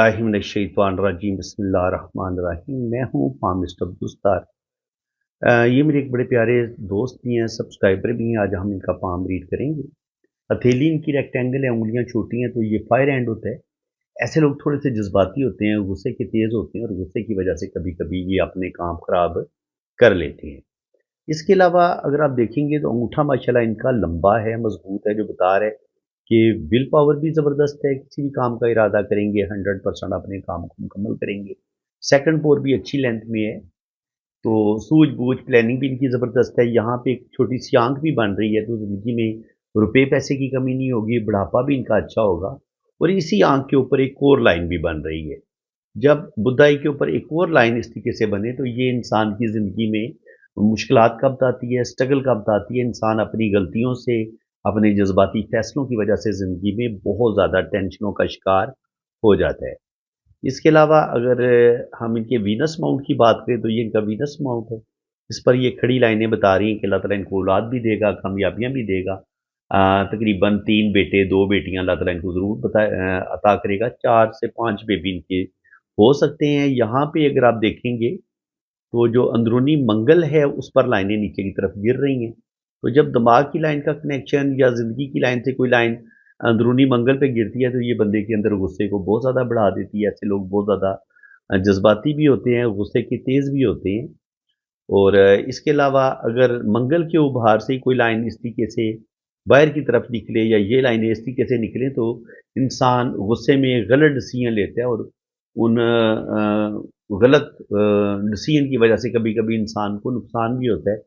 बिल्लाहि मिनश्शैतानिर्रजीम बिस्मिल्लाहिर्रहमानिर्रहीम। मैं हूँ मिस्टर अब्दुस्तार। ये मेरे एक बड़े प्यारे दोस्त भी हैं, सब्सक्राइबर भी हैं। आज हम इनका पाम रीड करेंगे। हथेली इनकी रेक्टेंगल है, उंगलियां छोटी हैं, तो ये फायर हैंड होता है। ऐसे लोग थोड़े से जज्बाती होते हैं, गुस्से के तेज होते हैं और गुस्से की वजह से कभी कभी ये अपने काम खराब कर लेते हैं। इसके अलावा अगर आप देखेंगे तो अंगूठा माशाल्लाह इनका लंबा है, मजबूत है, जो बता रहा है कि विल पावर भी ज़बरदस्त है। किसी भी काम का इरादा करेंगे 100% अपने काम को मुकम्मल करेंगे। सेकंड पोर भी अच्छी लेंथ में है, तो सूझ-बूझ प्लानिंग भी इनकी ज़बरदस्त है। यहाँ पे एक छोटी सी आंख भी बन रही है, तो ज़िंदगी में रुपए पैसे की कमी नहीं होगी, बुढ़ापा भी इनका अच्छा होगा। और इसी आंख के ऊपर एक और लाइन भी बन रही है। जब बुदाई के ऊपर एक और लाइन इस तरीके से बने तो ये इंसान की ज़िंदगी में मुश्किलात कब आती है, स्ट्रगल कब आती है। इंसान अपनी गलतियों से, अपने जज्बाती फैसलों की वजह से ज़िंदगी में बहुत ज़्यादा टेंशनों का शिकार हो जाता है। इसके अलावा अगर हम इनके वीनस माउंट की बात करें तो ये इनका वीनस माउंट है। इस पर ये खड़ी लाइनें बता रही हैं कि अल्लाह ताला इनको औलाद भी देगा, कामयाबियाँ भी देगा। तकरीबन 3 बेटे, 2 बेटियाँ अल्लाह ताला इनको ज़रूर अता करेगा। 4 से 5 बेबी इनके हो सकते हैं। यहाँ पे अगर आप देखेंगे तो जो अंदरूनी मंगल है उस पर लाइनें नीचे की तरफ गिर रही हैं। तो जब दिमाग की लाइन का कनेक्शन या ज़िंदगी की लाइन से कोई लाइन अंदरूनी मंगल पे गिरती है तो ये बंदे के अंदर गुस्से को बहुत ज़्यादा बढ़ा देती है। ऐसे लोग बहुत ज़्यादा जज्बाती भी होते हैं, गुस्से के तेज़ भी होते हैं। और इसके अलावा अगर मंगल के उभार से ही कोई लाइन इस तरीके से बाहर की तरफ निकले या ये लाइनें इस तरीके से निकलें तो इंसान गुस्से में गलत डिसीजन लेता है और उन गलत डिसीजन की वजह से कभी कभी इंसान को नुकसान भी होता है।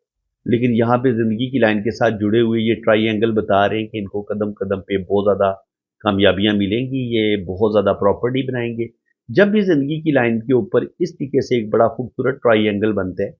लेकिन यहाँ पे ज़िंदगी की लाइन के साथ जुड़े हुए ये ट्राइएंगल बता रहे हैं कि इनको कदम कदम पे बहुत ज़्यादा कामयाबियाँ मिलेंगी, ये बहुत ज़्यादा प्रॉपर्टी बनाएंगे। जब भी ज़िंदगी की लाइन के ऊपर इस तरीके से एक बड़ा खूबसूरत ट्राइएंगल बनता है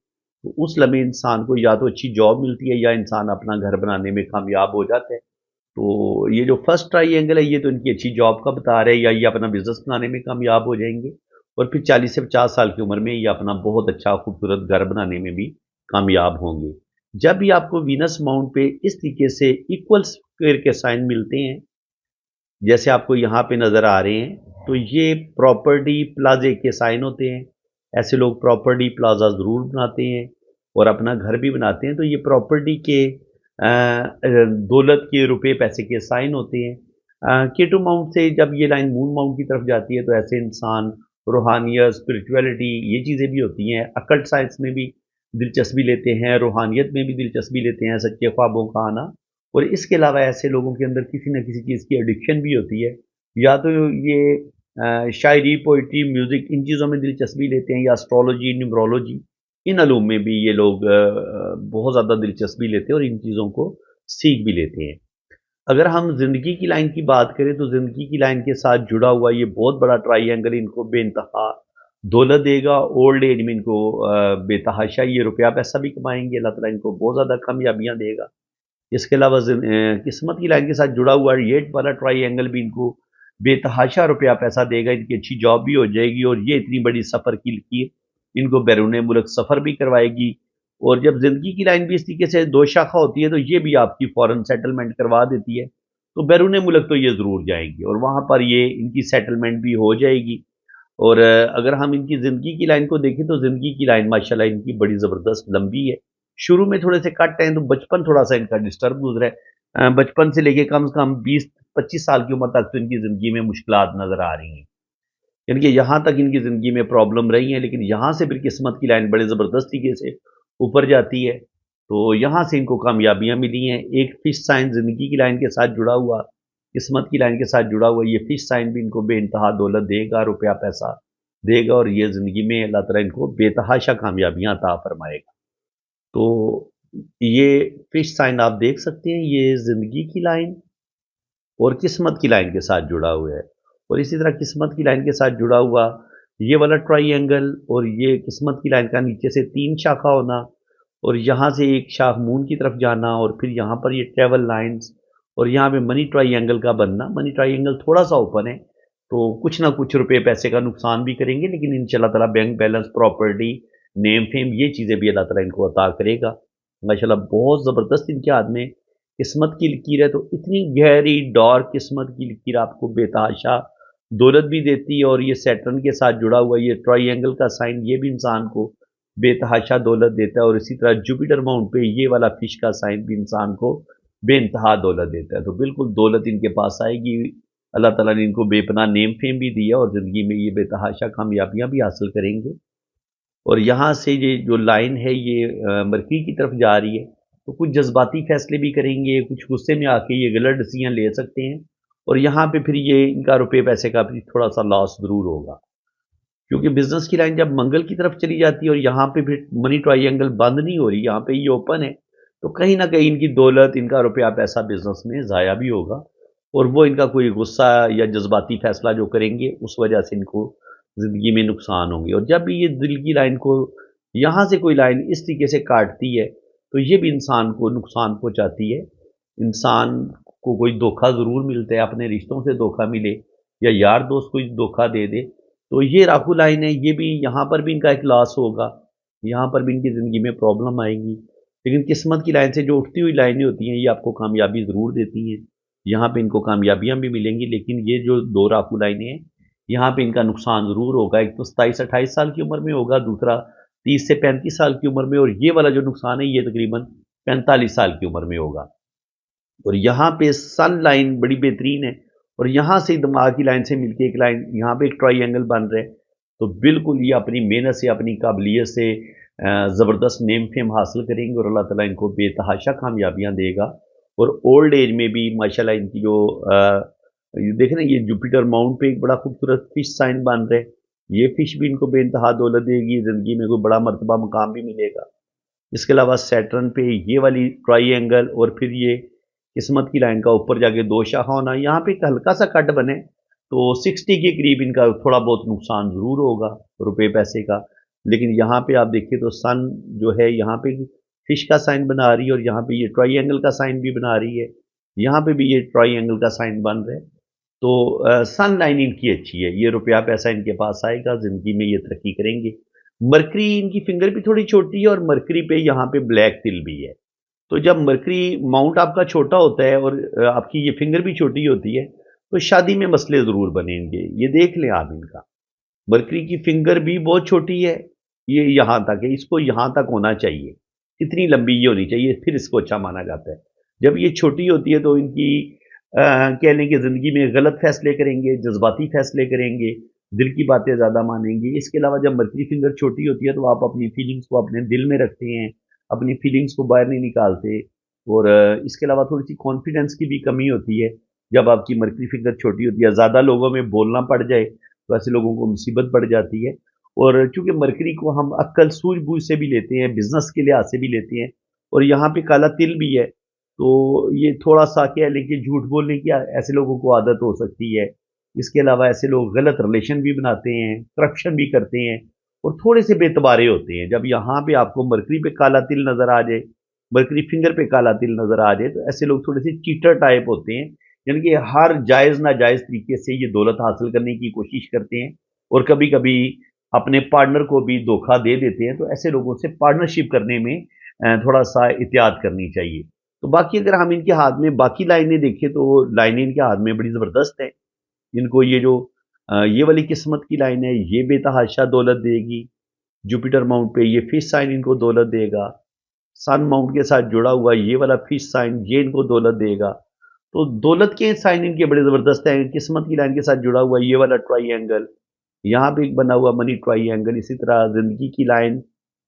तो उस लम्हे इंसान को या तो अच्छी जॉब मिलती है या इंसान अपना घर बनाने में कामयाब हो जाता है। तो ये जो फर्स्ट ट्राइएंगल है ये तो इनकी अच्छी जॉब का बता रहे हैं या ये अपना बिजनेस बनाने में कामयाब हो जाएंगे। और फिर 40 से 50 साल की उम्र में ये अपना बहुत अच्छा खूबसूरत घर बनाने में भी कामयाब होंगे। जब भी आपको वीनस माउंट पे इस तरीके से इक्वल स्क्वायर के साइन मिलते हैं जैसे आपको यहाँ पे नज़र आ रहे हैं तो ये प्रॉपर्टी प्लाजे के साइन होते हैं। ऐसे लोग प्रॉपर्टी प्लाजा ज़रूर बनाते हैं और अपना घर भी बनाते हैं। तो ये प्रॉपर्टी के दौलत के, रुपए पैसे के साइन होते हैं। केटू माउंट से जब ये लाइन मून माउंट की तरफ जाती है तो ऐसे इंसान रूहानियत, स्पिरिचुअलिटी ये चीज़ें भी होती हैं। अकल्ट साइंस में भी दिलचस्पी लेते हैं, रूहानियत में भी दिलचस्पी लेते हैं, सच्चे ख्वाबों का आना। और इसके अलावा ऐसे लोगों के अंदर किसी न किसी चीज़ की एडिक्शन भी होती है। या तो ये शायरी, पोइट्री, म्यूज़िक इन चीज़ों में दिलचस्पी लेते हैं या एस्ट्रोलॉजी, न्यूमरोलॉजी इन अलूम में भी ये लोग बहुत ज़्यादा दिलचस्पी लेते हैं और इन चीज़ों को सीख भी लेते हैं। अगर हम ज़िंदगी की लाइन की बात करें तो ज़िंदगी की लाइन के साथ जुड़ा हुआ ये बहुत बड़ा ट्राइएंगल इनको बेइंतहा दौलत देगा। ओल्ड एज में इनको बेतहाशा ये रुपया पैसा भी कमाएंगे। अल्लाह ताला इनको बहुत ज़्यादा कामयाबियाँ देगा। इसके अलावा किस्मत की लाइन के साथ जुड़ा हुआ ये वाला ट्राइएंगल भी इनको बेतहाशा रुपया पैसा देगा। इनकी अच्छी जॉब भी हो जाएगी और ये इतनी बड़ी सफ़र की लकीर इनको बैरून मुल्क सफ़र भी करवाएगी। और जब ज़िंदगी की लाइन भी इस तरीके से दो शाखा होती है तो ये भी आपकी फ़ौरन सेटलमेंट करवा देती है। तो बैरून मुल्क तो ये ज़रूर जाएंगी और वहाँ पर ये इनकी सेटलमेंट भी हो जाएगी। और अगर हम इनकी ज़िंदगी की लाइन को देखें तो ज़िंदगी की लाइन माशाल्लाह इनकी बड़ी ज़बरदस्त लंबी है। शुरू में थोड़े से कट हैं तो बचपन थोड़ा-सा इनका डिस्टर्ब गुज़रा है। बचपन से लेके कम से कम 20-25 साल की उम्र तक तो इनकी ज़िंदगी में मुश्किलात नज़र आ रही हैं। यानी कि यहाँ तक इनकी ज़िंदगी में प्रॉब्लम रही है, लेकिन यहाँ से फिर किस्मत की लाइन बड़े ज़बरदस्त तरीके से ऊपर जाती है। तो यहाँ से इनको कामयाबियाँ मिली हैं। एक फिश साइन ज़िंदगी की लाइन के साथ जुड़ा हुआ, किस्मत की लाइन के साथ जुड़ा हुआ ये फिश साइन भी इनको बेइंतहा दौलत देगा, रुपया पैसा देगा और ये ज़िंदगी में अल्लाह ताला इनको बेतहाशा कामयाबियाँ अता फरमाएगा। तो ये फिश साइन आप देख सकते हैं, ये ज़िंदगी की लाइन और किस्मत की लाइन के साथ जुड़ा हुआ है। और इसी तरह किस्मत की लाइन के साथ जुड़ा हुआ ये वाला ट्राइएंगल और ये किस्मत की लाइन का नीचे से 3 शाखा होना और यहाँ से एक शाख मून की तरफ जाना और फिर यहाँ पर ये ट्रेवल लाइंस और यहाँ पे मनी ट्राइएंगल का बनना। मनी ट्राइएंगल थोड़ा सा ओपन है तो कुछ ना कुछ रुपए पैसे का नुकसान भी करेंगे, लेकिन इंशाल्लाह ताला bank balance, property, name fame ये चीज़ें भी अल्लाह ताला इनको अता करेगा। माशाल्लाह बहुत ज़बरदस्त इनके हाथ में किस्मत की लकीर है। तो इतनी गहरी डार्क किस्मत की लकीर आपको बेतहाशा दौलत भी देती है, और ये सैटर्न के साथ जुड़ा हुआ ये ट्रायंगल का साइन ये भी इंसान को बेतहाशा दौलत देता है, और इसी तरह जुपिटर माउंट पे ये वाला फिश का साइन भी इंसान को बेइंतहा दौलत देता है। तो बिल्कुल दौलत इनके पास आएगी, अल्लाह ताला ने इनको बेपनाह नेम फेम भी दिया, और ज़िंदगी में ये बेतहाशा कामयाबियां भी हासिल करेंगे। और यहाँ से ये जो लाइन है ये मरकरी की तरफ जा रही है, तो कुछ जज्बाती फैसले भी करेंगे, कुछ गुस्से में आके ये गलत डिसीजन ले सकते हैं, और यहाँ पे फिर ये इनका रुपये पैसे का भी थोड़ा सा लॉस ज़रूर होगा, क्योंकि बिजनेस की लाइन जब मंगल की तरफ चली जाती है और यहाँ पे फिर मनी ट्रायंगल बंद नहीं हो रही, यहाँ पे ये ओपन है, तो कहीं ना कहीं इनकी दौलत, इनका रुपया पैसा बिजनेस में ज़ाया भी होगा, और वो इनका कोई गुस्सा या जज्बाती फैसला जो करेंगे उस वजह से इनको ज़िंदगी में नुकसान होंगे। और जब भी ये दिल की लाइन को यहाँ से कोई लाइन इस तरीके से काटती है, तो ये भी इंसान को नुकसान पहुँचाती है। इंसान को कोई धोखा ज़रूर मिलता है, अपने रिश्तों से धोखा मिले या यार दोस्त कोई धोखा दे दे, तो ये राहु लाइन है, ये भी यहाँ पर भी इनका एक लॉस होगा, यहाँ पर भी इनकी ज़िंदगी में प्रॉब्लम आएगी। लेकिन किस्मत की लाइन से जो उठती हुई लाइनें होती हैं ये आपको कामयाबी ज़रूर देती हैं, यहाँ पे इनको कामयाबियाँ भी मिलेंगी। लेकिन ये जो दो राहु लाइनें हैं यहाँ पे इनका नुकसान ज़रूर होगा। एक तो 27-28 साल की उम्र में होगा, दूसरा 30 से 35 साल की उम्र में, और ये वाला जो नुकसान है ये तकरीबन 45 साल की उम्र में होगा। और यहाँ पे सन लाइन बड़ी बेहतरीन है, और यहाँ से दिमाग की लाइन से मिलके एक लाइन यहाँ पे एक ट्रायंगल बन रहा है, तो बिल्कुल ये अपनी मेहनत से, अपनी काबिलियत से ज़बरदस्त नेम फेम हासिल करेंगे, और अल्लाह ताला इनको बेतहाशा कामयाबियाँ देगा। और ओल्ड एज में भी माशाल्लाह इनकी जो ये देखें ना, ये जुपिटर माउंट पे एक बड़ा खूबसूरत फिश साइन बन रहा है, ये फिश भी इनको बेइंतहा दौलत देगी, ज़िंदगी में कोई बड़ा मर्तबा मुकाम भी मिलेगा। इसके अलावा सैटर्न पे ये वाली ट्रायंगल, और फिर ये किस्मत की लाइन का ऊपर जाके दो शाखा होना, यहाँ पे एक हल्का सा कट बने तो 60 के करीब इनका थोड़ा बहुत नुकसान ज़रूर होगा रुपए पैसे का। लेकिन यहाँ पे आप देखिए तो सन जो है यहाँ पे फिश का साइन बना रही है, और यहाँ पे ये ट्रायंगल का साइन भी बना रही है, यहाँ पे भी ये ट्रायंगल का साइन बन रहा है। तो सन लाइन इनकी अच्छी है, ये रुपया पैसा इनके पास आएगा, ज़िंदगी में ये तरक्की करेंगे। मरकरी इनकी फिंगर भी थोड़ी छोटी है, और मरकरी पे यहाँ पे ब्लैक तिल भी है। तो जब मरकरी माउंट आपका छोटा होता है और आपकी ये फिंगर भी छोटी होती है, तो शादी में मसले ज़रूर बनेंगे, ये देख लें आप इनका। मरकरी की फिंगर भी बहुत छोटी है, ये यहाँ तक है, इसको यहाँ तक होना चाहिए, इतनी लंबी ये होनी चाहिए, फिर इसको अच्छा माना जाता है। जब ये छोटी होती है तो इनकी कह लें कि ज़िंदगी में गलत फैसले करेंगे, जज्बाती फैसले करेंगे, दिल की बातें ज़्यादा मानेंगे। इसके अलावा जब मरकरी फिंगर छोटी होती है तो आप अपनी फीलिंग्स को अपने दिल में रखते हैं, अपनी फीलिंग्स को बाहर नहीं निकालते, और इसके अलावा थोड़ी सी कॉन्फिडेंस की भी कमी होती है जब आपकी मरकरी फिंगर छोटी होती है। ज़्यादा लोगों में बोलना पड़ जाए तो ऐसे लोगों को मुसीबत पड़ जाती है। और चूंकि मरकरी को हम अक्ल सूझबूझ से भी लेते हैं, बिजनेस के लिहाज से भी लेते हैं, और यहाँ पे काला तिल भी है, तो ये थोड़ा सा कह लें कि झूठ बोलने की ऐसे लोगों को आदत हो सकती है। इसके अलावा ऐसे लोग गलत रिलेशन भी बनाते हैं, करप्शन भी करते हैं, और थोड़े से बेतबारे होते हैं। जब यहाँ पे आपको मरकरी पे काला तिल नजर आ जाए, मरकरी फिंगर पे काला तिल नजर आ जाए, तो ऐसे लोग थोड़े से चीटर टाइप होते हैं, यानी कि हर जायज नाजायज तरीके से ये दौलत हासिल करने की कोशिश करते हैं, और कभी कभी अपने पार्टनर को भी धोखा दे देते हैं। तो ऐसे लोगों से पार्टनरशिप करने में थोड़ा सा एहतियात करनी चाहिए। तो बाकी अगर हम इनके हाथ में बाकी लाइनें देखें तो लाइनें इनके हाथ में बड़ी ज़बरदस्त है। इनको ये जो ये वाली किस्मत की लाइन है ये बेतहाशा दौलत देगी, जुपिटर माउंट पे ये फिश साइन इनको दौलत देगा, सन माउंट के साथ जुड़ा हुआ ये वाला फिश साइन ये इनको दौलत देगा। तो दौलत के साइन इनके बड़े ज़बरदस्त हैं। किस्मत की लाइन के साथ जुड़ा हुआ ये वाला ट्रायंगल, यहाँ पे एक बना हुआ मनी ट्रायंगल, इसी तरह ज़िंदगी की लाइन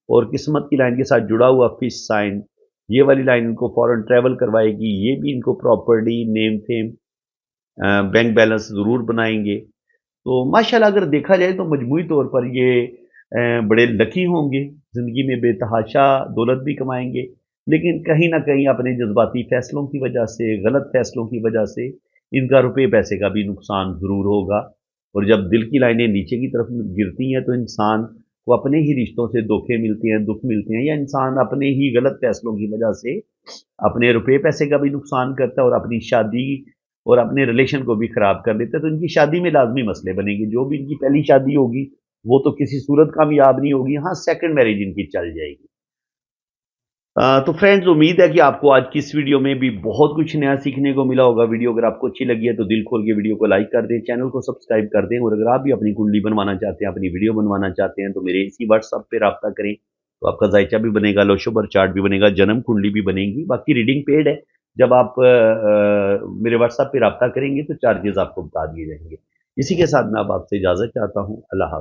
और किस्मत की लाइन के साथ जुड़ा हुआ फिश साइन, ये वाली लाइन इनको फॉरेन ट्रैवल करवाएगी, ये भी इनको property, name fame, bank balance ज़रूर बनाएंगे। तो माशाल्लाह अगर देखा जाए तो मजमूई तौर पर ये बड़े लकी होंगे, ज़िंदगी में बेतहाशा दौलत भी कमाएंगे, लेकिन कहीं ना कहीं अपने जज्बाती फ़ैसलों की वजह से, गलत फ़ैसलों की वजह से इनका रुपये पैसे का भी नुकसान ज़रूर होगा। और जब दिल की लाइनें नीचे की तरफ गिरती हैं तो इंसान को अपने ही रिश्तों से धोखे मिलते हैं, दुख मिलते हैं, या इंसान अपने ही गलत फ़ैसलों की वजह से अपने रुपये पैसे का भी नुकसान करता है, और अपनी शादी और अपने रिलेशन को भी ख़राब कर लेता है। तो इनकी शादी में लाजमी मसले बनेंगे। जो भी इनकी पहली शादी होगी वो तो किसी सूरत कामयाब नहीं होगी, हाँ सेकंड मैरिज इनकी चल जाएगी। तो फ्रेंड्स, उम्मीद है कि आपको आज की इस वीडियो में भी बहुत कुछ नया सीखने को मिला होगा। वीडियो अगर आपको अच्छी लगी है तो दिल खोल के वीडियो को लाइक कर दें, चैनल को सब्सक्राइब कर दें, और अगर आप भी अपनी कुंडली बनवाना चाहते हैं, अपनी वीडियो बनवाना चाहते हैं, तो मेरे इसी व्हाट्सएप पे रब्ता करें। तो आपका जायचा भी बनेगा, लोशोबर चार्ट भी बनेगा, जन्म कुंडली भी बनेगी। बाकी रीडिंग पेड है। जब आप मेरे व्हाट्सएप पे रब्ता करेंगे तो चार्जेस आपको बता दिए जाएंगे। इसी के साथ मैं अब आपसे इजाज़त चाहता हूँ। अल्लाह हाफ़िज़।